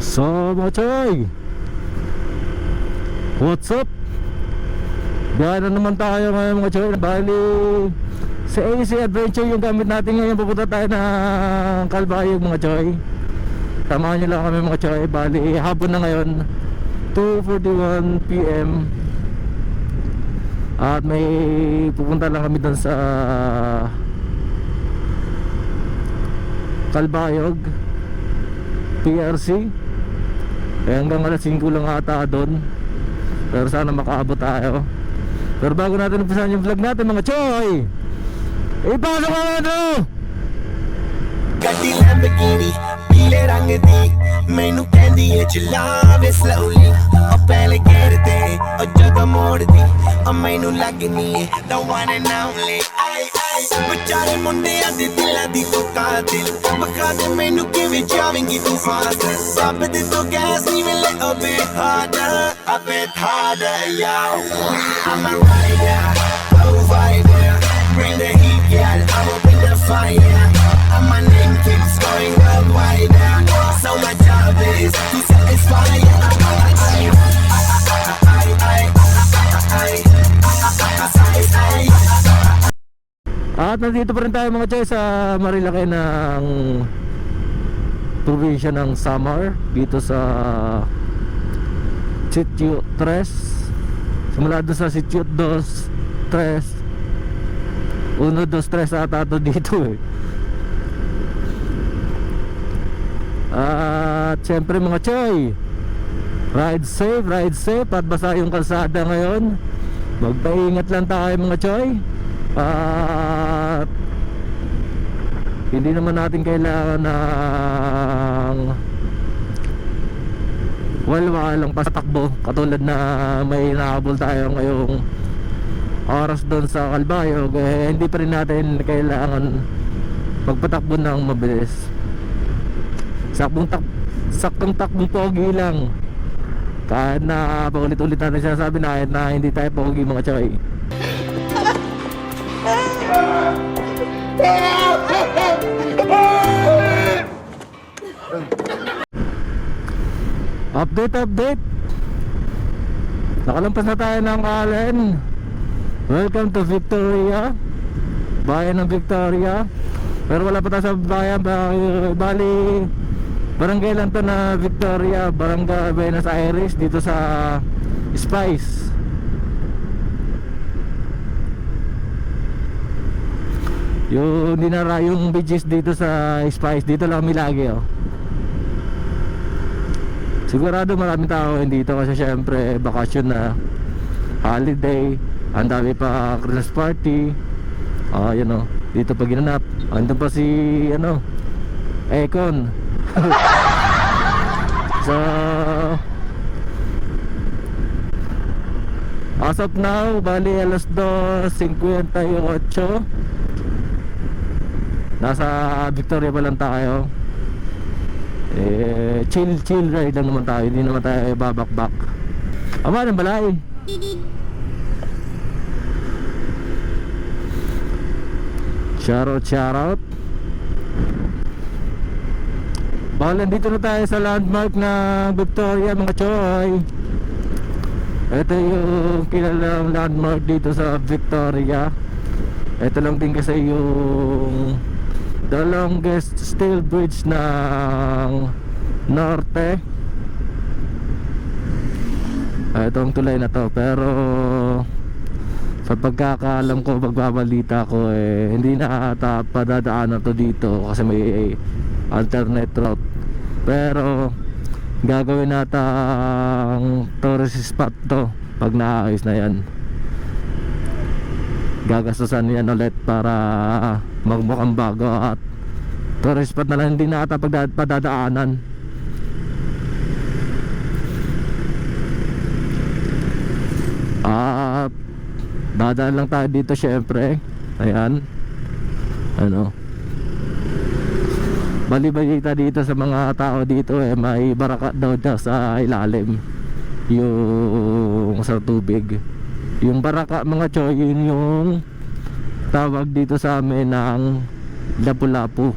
So mga choy, what's up? Biyahe na naman tayo ngayon mga choy. Bali sa AC Adventure yung gamit natin ngayon. Pupunta tayo ng Calbayog mga choy. Samahan nyo lang kami mga choy. Bali hapon na ngayon, 2:41 PM. At may pupunta lang kami doon sa Calbayog PRC. Hanggang alas 5 lang ata doon. Pero sana makaabot tayo. Pero bago natin umpisahan yung vlog natin mga choy, ipasok ang ano! ਗੱਡੀ ਲੈਂਬਰਗਿਨੀ ਪੀਲੇ ਰੰਗ ਦੀ ਮੈਨੂੰ ਕਹਿੰਦੀ ਏ ਚਲਾਵੇ ਸਲੋਲੀ ਉਹ ਪਹਿਲੇ ਗੇਰ ਤੇ ਉਹ ਜਦੋਂ ਮੋੜਦੀ ਉਹ ਮੈਨੂੰ ਲੱਗਨੀ ਏ the one and only ਆਈ ਵਿਚਾਰੇ ਮੁੰਡਿਆਂ ਦੇ ਦਿਲਾਂ ਦੀ ਤੂੰ ਕਾਤਿਲ ਬਖਾ ਦੇ ਮੈਨੂੰ ਕਿਵੇਂ ਜਾਵੇਂਗੀ ਤੂੰ ਫਾਸਟ ਰੱਬ ਦੇ ਤੋਂ ਗੈਸ ਨਹੀਂ ਮਿਲੇ a bit harder yo I'm a rider provider bring the heat girl I'm up in the fire and my name keeps going worldwide. So my job is to satisfy. At nandito pa rin tayo mga choy sa Marilaki ng probinsya ng Samar, dito sa Sitio 3. Simula doon sa Sitio 2, 3 1, 2, 3 ata ito dito eh. At syempre mga choy, ride safe at basa yung kalsada ngayon. Magpaingat lang tayo mga choy. At hindi naman natin kailangan ng walwalang patakbo katulad na may nahabol tayo ngayong oras doon sa Calbayog. Hindi pa rin natin kailangan magpatakbo ng mabilis. Saktong takbong pogi lang. Kahit na paulit-ulit natin sinasabi na kahit na hindi tayo pogi mga choy. Update. Nakalampas na tayo ng Allen. Welcome to Victoria, bayan ng Victoria. Pero wala pa tayo sa bayan. Bali barangay lang to na Victoria, Barangay Buenos Aires, dito sa Spice. Yung dinara yung beaches dito sa Spice, dito lang kami lagi oh. Sigurado maraming tao dito kasi syempre bakasyon na, holiday, ang dami pa Christmas party. Yun oh, dito pa ginanap. Andun pa si ano, Econ. So as of now, bali alas 2:58. Nasa Victoria pa lang tayo. Chill ride lang naman tayo. Hindi naman tayo babakbak. Ama ng balay. Shoutout. Bali, dito na tayo sa landmark na Victoria mga choy. Ito yung kilalang landmark dito sa Victoria. Ito lang din kasi yung the longest steel bridge ng Norte. Itong tulay na to. Pero sa pagkakaalam ko, pagbabalita ko hindi na ata padadaanan to dito kasi may alternate route. Pero gagawin natang tourist spot to pag naayos na yan. Gagastusan yan ulit para magmukhang bago at tourist spot na lang, hindi na ata padadaanan. Dadaan lang tayo dito syempre. Ayan. Ano, bali-balita dito sa mga tao dito may baraka daw sa ilalim, yung sa tubig. Yung baraka mga choy, yun yung tawag dito sa amin ng lapu-lapu.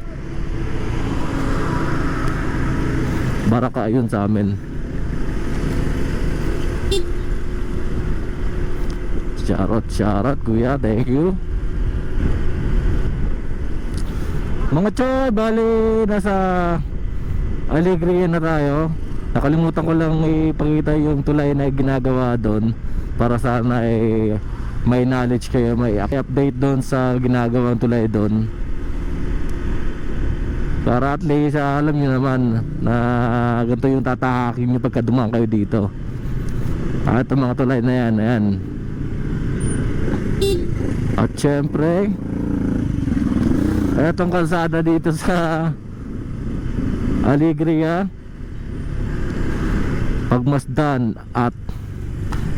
Baraka yun sa amin. Shoutout kuya, thank you. Mga choy, bali nasa Alegria na tayo. Nakalimutan ko lang ipakita yung tulay na ginagawa doon, para sana may knowledge kayo, may update doon sa ginagawang tulay doon, para at least alam nyo naman na ganito yung tatahakin nyo pagka dumaan kayo dito. Ito mga tulay na yan, ayan. At syempre etong kalsada dito sa Alegria, pagmasdan at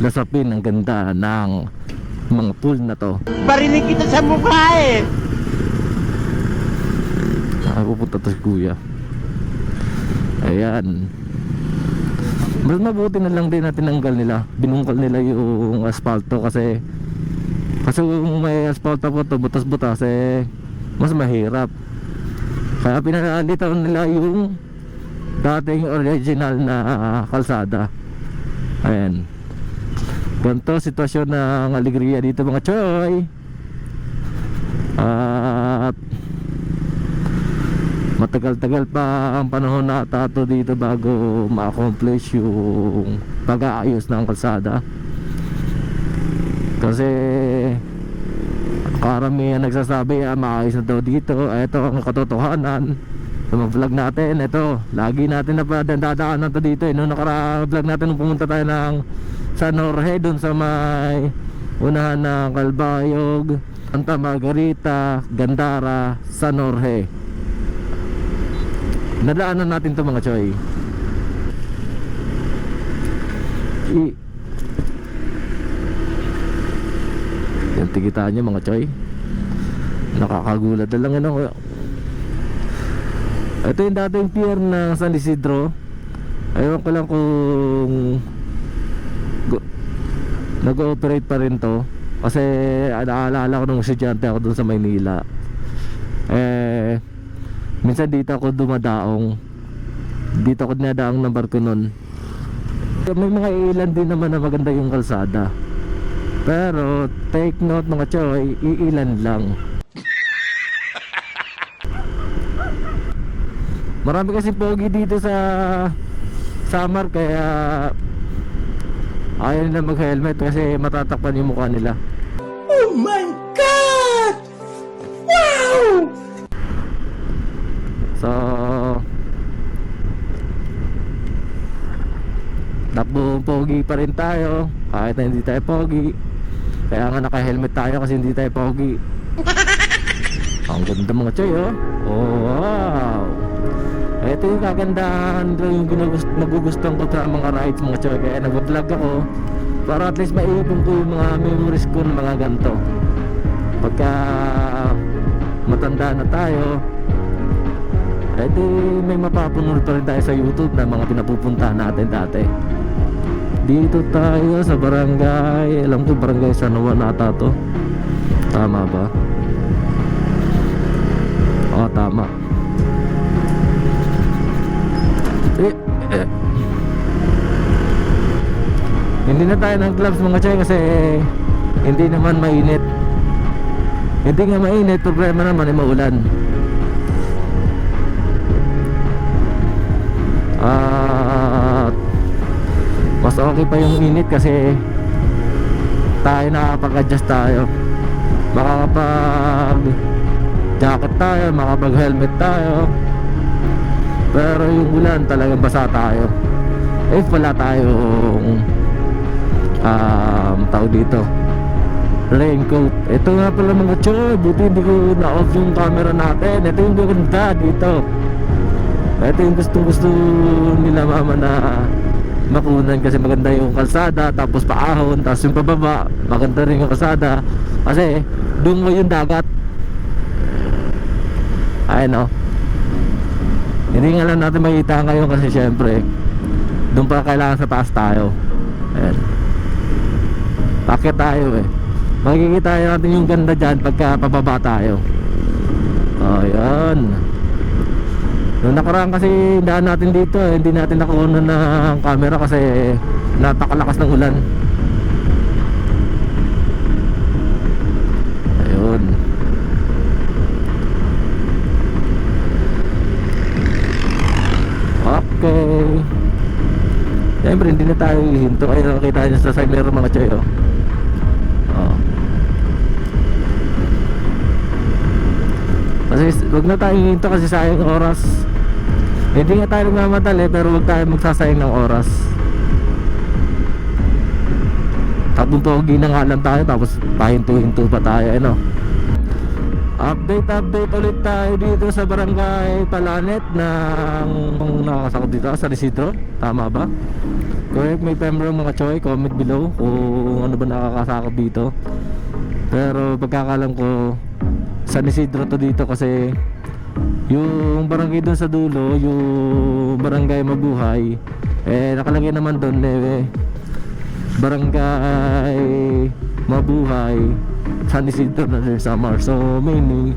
lasapin ang ganda ng mga pool na to. Barinig kita sa mukha eh. Pupunta to si kuya. Ayan. Mas mabuti na lang din na tinanggal nila, binungkal nila yung asfalto, kasi kung may asfalto po to, butas-butas mas mahirap. Kaya pinalitan nila yung dating original na kalsada. Ayan. Ganito sitwasyon ng Alegria dito mga choy. At matagal-tagal pa ang panahon na tato dito bago ma-accomplish yung pag-aayos ng kalsada. Kasi karamihan nagsasabi maayos na daw dito. Ito ang katotohanan sa mga vlog natin. Ito, lagi natin na dadaanan to dito. Noong naka-vlog natin nung pumunta tayo ng San Jorge, dun sa may unahan ng Calbayog, Santa Margarita, Gandara, San Jorge. Nadaanan natin to mga choy. Yan, tigitaan nyo mga choy. Nakakagulat na lang ano. Ito yung dating pier ng San Isidro. Ayaw ko lang kung nag-ooperate pa rin to, kasi naalala ko nung estudyante ako dun sa Maynila. Minsan dito ako dumadaong. Dito ako dinadaong ng barko nun. May mga ilan din naman na maganda yung kalsada, pero take note mga choy, iilan lang. Marami kasi pogi dito sa summer, kaya ayaw nila mag-helmet kasi matatakpan yung mukha nila. Oh my God! Wow! So takbo pogi pa rin tayo kahit na hindi tayo pogi. Kaya nga naka-helmet tayo kasi hindi tayo pogi. Ang ganda mga choy, oh. Oh wow. Ito yung kagandahan, ito yung nagugustuhan ko sa mga rides mga choy. Kaya nag-vlog ako para at least maipon ko yung mga memories ko ng mga ganito. Pagka matanda na tayo, may mapapunod pa rin tayo sa YouTube na mga pinapupuntahan natin dati. Dito tayo sa barangay, alam ko barangay San Juan ata to. Tama ba? Oo, tama. Hindi na tayo ng gloves mga chay kasi hindi naman mainit. Hindi nga mainit, problema naman ay maulan. Mas okay pa yung init kasi tayo nakapag-adjust tayo. Makakapag jacket tayo, makapag helmet tayo. Pero yung ulan talagang basa tayo. If wala tayong tao dito, raincoat. Ito nga pala mga choy, buti hindi ko na-off yung camera natin. Ito yung ganda dito. Ito yung gusto nila mama na makunan kasi maganda yung kalsada, tapos paahon, tapos yung pababa maganda rin yung kalsada kasi doon mo yung dagat. Ayun, oh. Hindi nga lang natin makita ngayon kasi syempre doon pa kailangan sa taas tayo. Ayan, bakit tayo makikita natin yung ganda dyan pagka pababa tayo. Ayan. Nung nakaraan kasi daan natin dito hindi natin nakuha ng camera kasi napakalakas ng ulan. Ayun. Okay. Siyempre hindi na tayo hihinto. Kaya nakita nyo sa side mirror mga choy, oh. Oh. Kasi wag na tayo hihinto kasi sayang oras. Hindi nga tayo nagmamadali pero wag tayo magsasayang ng oras. Tapos pogi na nga lang tayo tapos pahinto-hinto pa tayo, ano. Update ulit tayo dito sa Barangay Palanet ng nakakasakot dito sa Isidro. Tama ba? Correct, may pembro mga choy, comment below kung ano ba nakakasakot dito. Pero pagkakalam ko San Isidro to dito kasi yung barangay doon sa dulo, yung Barangay Mabuhay, nakalagay naman doon Barangay Mabuhay San Isidro na rin Samar. So mainly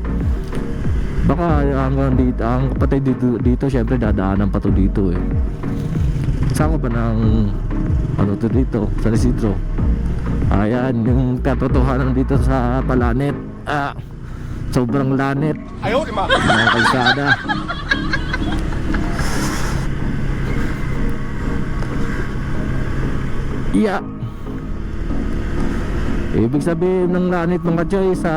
baka hanggang dito, ang kapatid dito syempre dadaanan pa to dito sako pa ng ano to dito San Isidro. Ayan yung katotohanan dito sa Palanet. Sobrang lanet. Ayaw di ma. Mga kalsada. Yeah. Ibig sabihin ng lanit mga choy sa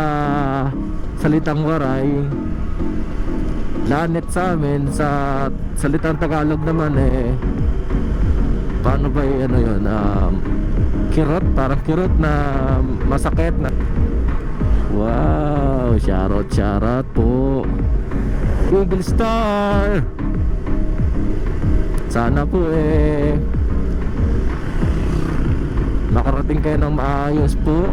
salitang waray, lanet sa amin sa salitang Tagalog naman paano ba ano yun, kirot, parang kirot na masakit na. Wow, shoutout po Eagle Star. Sana po makarating kayo ng maayos po.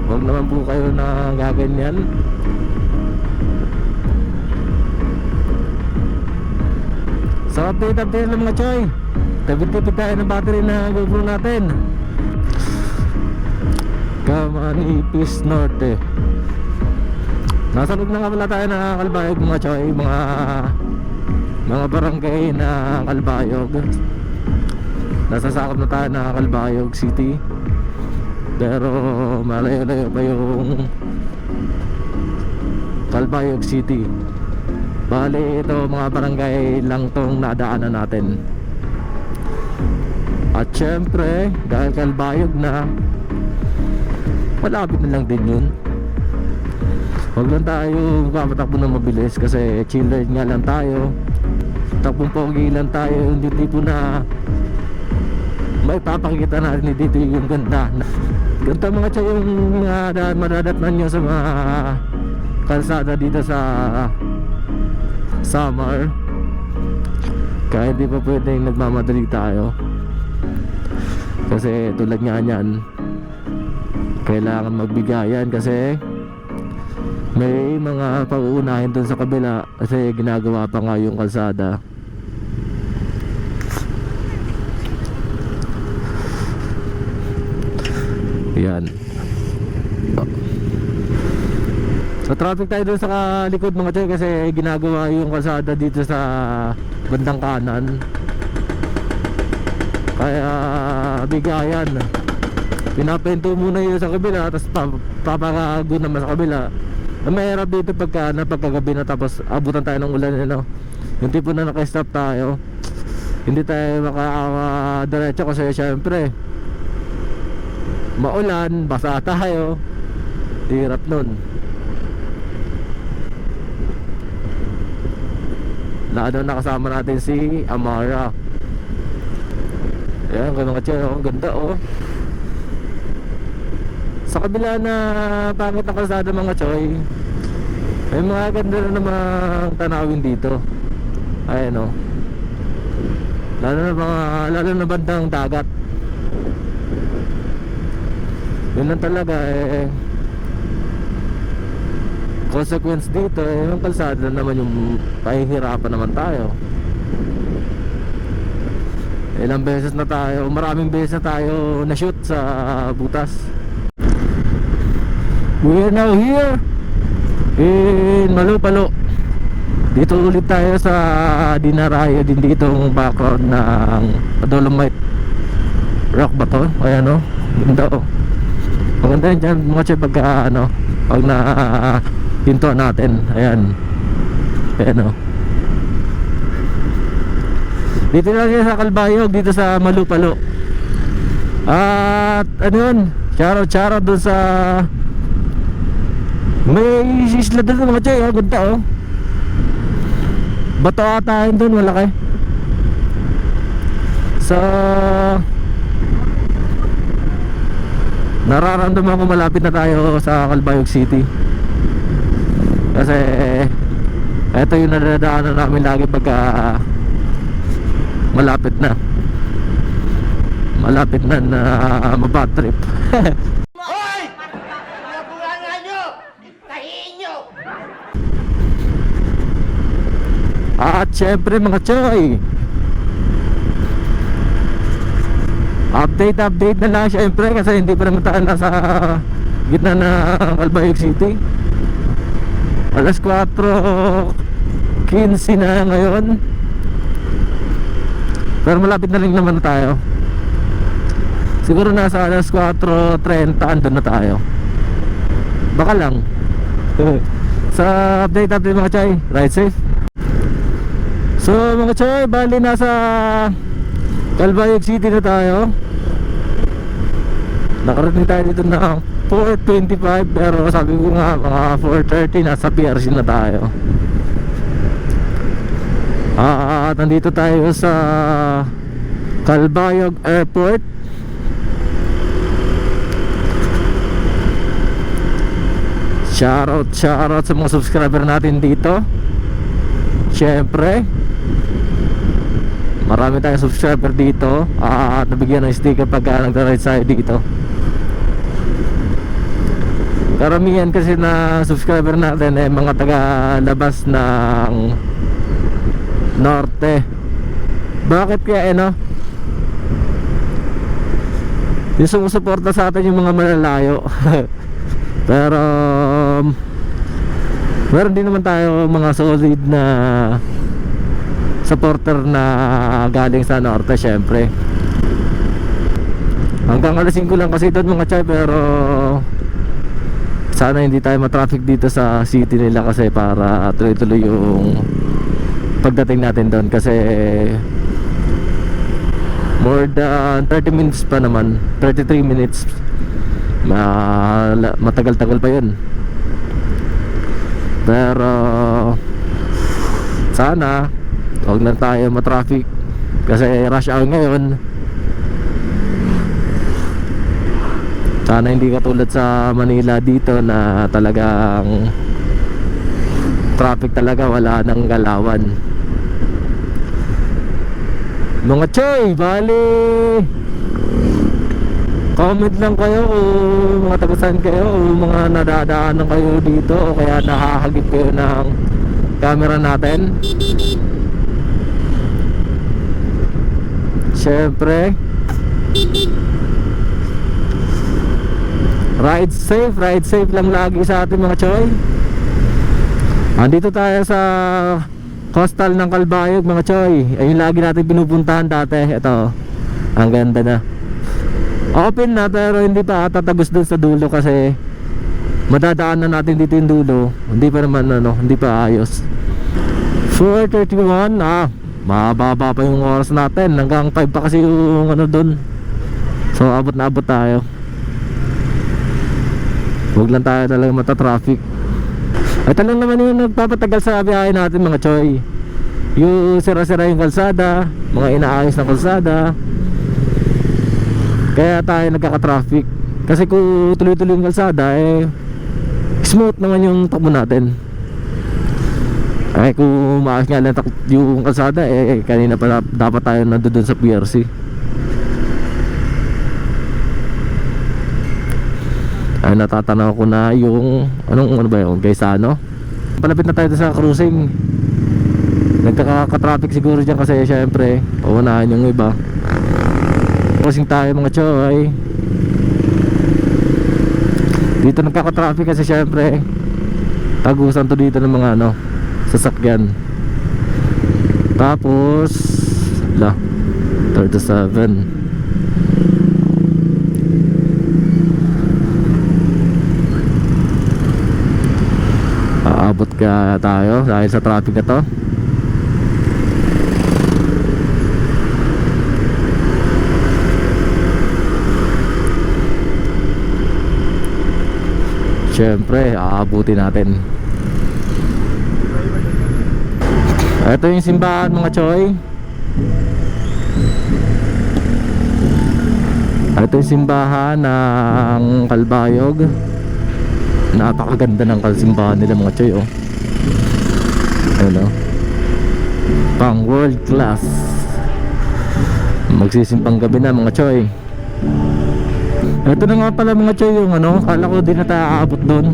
Huwag naman po kayo na gaganyan. So update lang mga choy. Tapit-tapit tayo ng battery na GoPro natin. Kamanipis Norte. Nasa loob na nga pala tayo na Kalbayog mga choy. Mga barangay na Kalbayog. Nasasakop na tayo na Kalbayog City. Pero malayo-layo pa yung Kalbayog City. Bali ito mga barangay lang tong nadaanan natin. At syempre dahil Kalbayog na, malapit na lang din yun. Huwag lang tayo matakbo ng mabilis kasi chiller nga lang tayo. Takbong pogi lang tayo. Hindi tipo na may papakita natin dito yung ganda. Ganda mga choy yung madadatnan nyo sa mga kalsada dito sa Samar. Kaya hindi pa pwedeng nagmamadali tayo kasi tulad nga nyan kailangan magbigayan kasi may mga pag-uunahin dun sa kabila kasi ginagawa pa nga yung kalsada. Yan. So traffic tayo dun sa likod mga choy kasi ginagawa yung kalsada dito sa bandang kanan. Kaya bigayan. Pinapento muna yun sa kabila tapos papakago naman sa kabila. Ang mahirap dito pagka napagkagabi na tapos abutan tayo ng ulan yung tipo na naka-stop tayo. Hindi tayo makadiretso kasi syempre maulan, basa tayo. Hirap nun. Lalo nakasama natin si Amara. Ayan, mga choy, ang ganda sa kabila na pangit na kalsada mga choy, may mga ganda na namang tanawin dito. Ayan lalo na bandang dagat. Yun lang talaga consequence dito yung kalsada naman yung pahihirapan naman tayo. Ilang beses na tayo, maraming beses na tayo na shoot sa butas. We are now here in Malupalo. Dito ulit tayo sa dinarayo din dito ang background ng Dolomite Rock ba to? Ayan o, ganda o. Maganda yun dyan mga Choy pagka ano, pag na hinto natin. Ayan. Ayan o. Dito lang yan sa Calbayog, dito sa Malupalo. At ano yun, charo dun sa may isla dun mga Choy, ganda o. Bato ata yun dun, malaki. So nararamdaman ko malapit na tayo sa Calbayog City. Kasi eto yung nadadaanan namin lagi pagka malapit na mabad trip. Hoy! Nabunganga nyo! Tahiin nyo! At syempre mga Choy, update na lang syempre kasi hindi pa naman tayo nasa gitna ng Calbayog City. Alas 4:15 na ngayon, pero malapit na rin naman tayo. Siguro nasa alas 4:30 andun na tayo. Baka lang. Sa update mga Choy, ride safe. So mga Choy, bali nasa Calbayog City na tayo. Nakarating tayo dito na 4:25, pero sabi ko nga mga 4:30 nasa PRC na tayo. At nandito tayo sa Calbayog Airport. Shoutout sa mga subscriber natin dito. Siyempre marami tayong subscriber dito at nabigyan ng sticker pagka nag-ride tayo dito. Karamihan kasi na subscriber natin ay mga taga-labas ng norte. Bakit kaya no? Yung sumusuporta sa atin yung mga malalayo. Pero meron din naman tayo mga solid na supporter na galing sa norte syempre. Hanggang alas 5 lang kasi doon mga Choy, pero sana hindi tayo matraffic dito sa city nila kasi para tuloy-tuloy yung pagdating natin doon, kasi more than 30 minutes pa naman, 33 minutes. Matagal-tagal pa yun. Pero sana huwag na tayo matraffic kasi rush hour ngayon. Sana hindi katulad sa Manila dito na talagang traffic talaga, wala nang galawan. Mga Choy, bali comment lang kayo kung mga tagasan kayo o mga nadadaanan kayo dito o kaya nakahagip kayo ng camera natin. Siyempre ride safe lang lagi sa ating mga Choy. Andito tayo sa coastal ng Calbayog mga Choy. Ayun lagi natin pinupuntahan dati. Ito, ang ganda na. Open na pero hindi pa tatagos dun sa dulo kasi madadaanan natin dito yung dulo. Hindi pa naman hindi pa ayos. 4:31, mababa pa yung oras natin. Hanggang 5 pa kasi yung dun. So abot na abot tayo. Huwag lang tayo talaga mata-traffic. Ito lang naman yung nagpapatagal sa biyahe natin mga Choy. Yung sira-sira yung kalsada, mga inaayos na kalsada, kaya tayo nagkaka-traffic. Kasi kung tuloy-tuloy yung kalsada smooth naman yung takbo natin. Kung maayos nga lang yung kalsada kanina pa dapat tayo nandoon sa PRC. Natatanaw ko na yung ano ba yun, Gaisano. Palapit na tayo sa cruising. Nagkaka-traffic siguro dyan kasi syempre paunahan yung iba. Cruising tayo mga Choy. Dito nagkaka-traffic kasi syempre tagusan to dito ng mga sasakyan. Tapos 37. Aabot kaya tayo dahil sa traffic na to. Siyempre, aabutin natin. Ito yung simbahan mga choy. Ito yung simbahan ng Kalbayog. Napakaganda ng kalsimbahan nila mga choy, oh. Ayun, oh. Pang world class. Magsisimpang gabi na mga choy. Ito na nga pala mga choy yung ano, kala ko di na tayo aabot dun.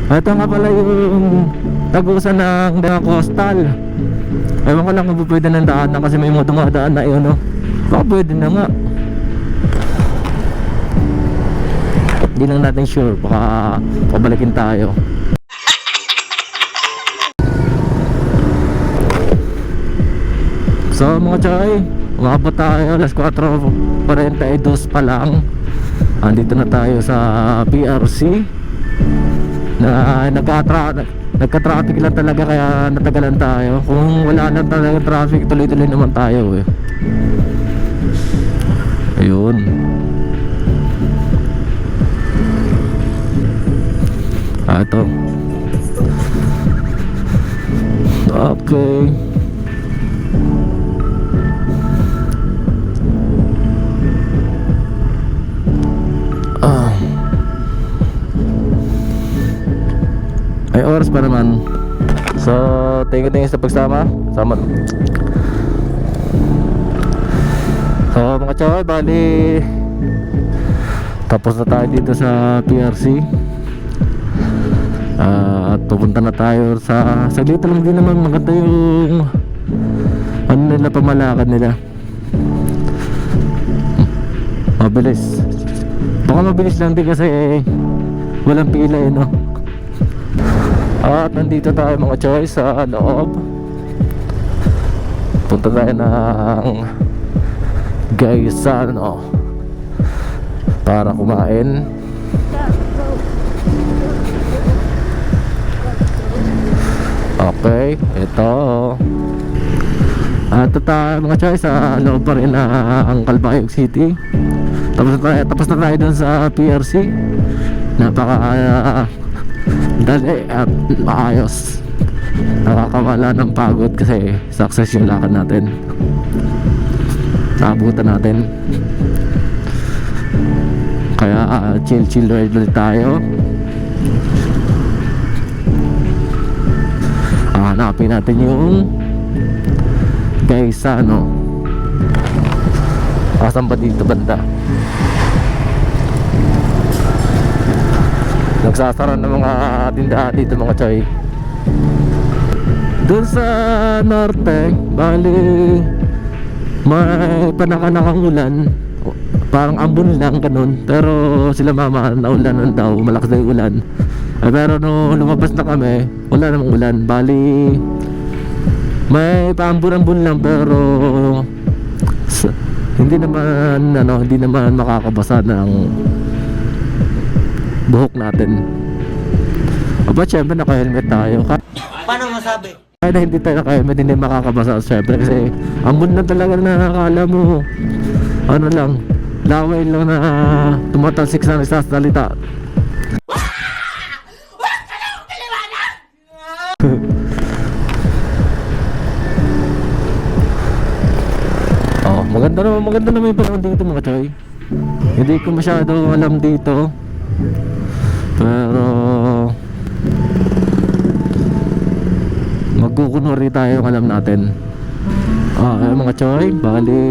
Ito nga pala yung tagusan ng coastal. Ewan ko lang kung pwede ng daanan kasi may mga dumadaan na yun, no? Baka pwede na nga. Hindi lang natin sure, baka pabalikin tayo. So mga choy, umabot tayo alas 4:42 pa lang. Andito na tayo sa PRC na nagka-traffic lang talaga kaya natagalan tayo. Kung wala lang talaga traffic, tuloy-tuloy naman tayo eh. Ayun. Ito. Okay. Ay oras pa naman. So thank you sa pagsama. Sama. So mga choy, bali tapos na tayo dito sa PRC. At pupunta na tayo sa dito lang din naman maganda yung ano nila, pamalakad nila. Mabilis. Baka mabilis lang din kasi walang pila eh, no? At nandito tayo mga choy sa loob. Punta tayo ng Gaisano para kumain. Okay, ito. At ito tayo mga choy sa loob pa rin ng Calbayog City. Tapos na tayo dun sa PRC. Napaka dali at maayos. Nakakawala ng pagod kasi success yung lakad natin. Naabutan natin. Kaya chill ride ulit tayo. Hanapin natin yung Gaisano. Asan ba dito banda? Nagsasara ng mga tindahan dito mga choy. Doon sa norte, bali may panakanakang ulan. Parang ambon lang ganun. Pero sila mama na ulanan daw, malakas na yung ulan. Pero nung lumabas na kami, wala namang ulan. Bali may paambon-ambon lang pero hindi naman makakabasa ng buhok natin. Aba, syempre naka-helmet tayo. Paano masabi? Kaya na hindi tayo naka-helmet, hindi makakabasa syempre kasi ambon lang talaga na nakakala mo ano lang, laway lang na tumatalsik sa nagsasalita. Oh, maganda naman yung panahon dito mga choy. Hindi ko masyado alam dito. Pero magkukunwari tayo ang alam natin. Mga choy, bali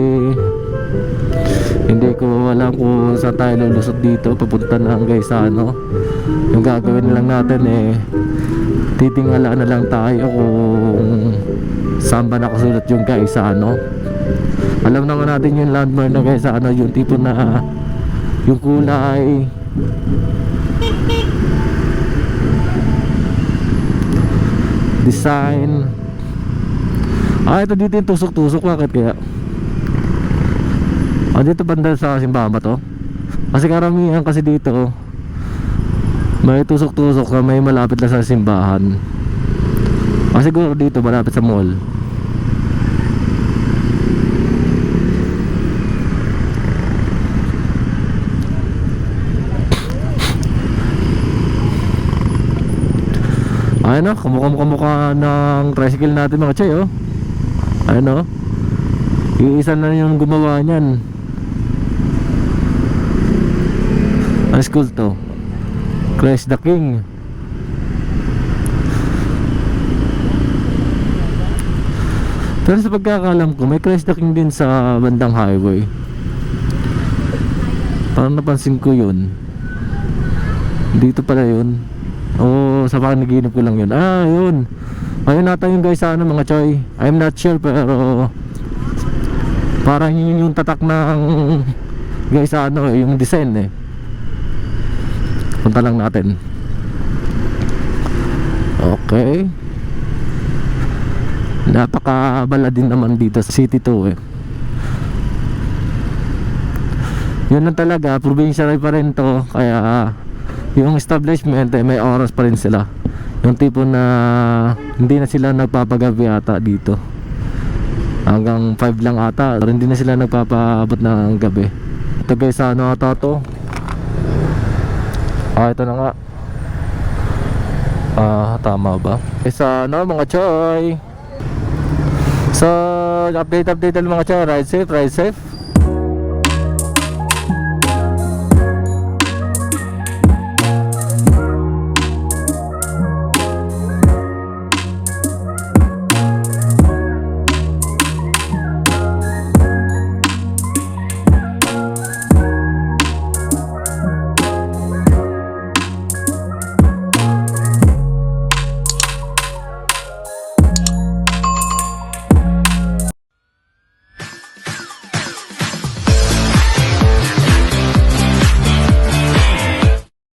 hindi ko alam kung saan tayo lulusot dito papunta ng Gaisano. Yung gagawin lang natin titingala na lang tayo kung saan ba nakasulat yung Gaisano. Alam naman natin yung landmark na Gaisano, yung tipo na yung kulay design. Ito dito yung tusok-tusok. Bakit kaya? Dito banda sa simbahan ba to? Kasi karamihan kasi dito may tusok-tusok na may malapit na sa simbahan. Siguro dito malapit sa mall. Ayun o, kamukha ng tricycle natin mga chay oh. Ayun o, iisa na yung gumawa niyan. High school to, Christ the King. Pero sa pagkakalam ko, may Christ the King din sa bandang highway. Parang napansin ko yun. Dito pala yun. Oo, sa panaginip ko lang yun. Yun. Ayun nata yung guys sa ano mga choy. I'm not sure pero parang yun yung tatak ng guys sa ano, yung design eh. Punta lang natin. Okay. Napakabala din naman dito sa City 2 eh. Yun lang talaga, probinsya pa rin to. Kaya yung establishment eh, may oras pa rin sila. Yung tipo na hindi na sila nagpapagabi ata dito. Hanggang 5 lang ata. Hindi na sila nagpapaabot ng gabi. Ito guys, ano ata to? Ito na nga. Tama ba? Isa ano mga choy. So, update mga choy. Ride safe, ride safe.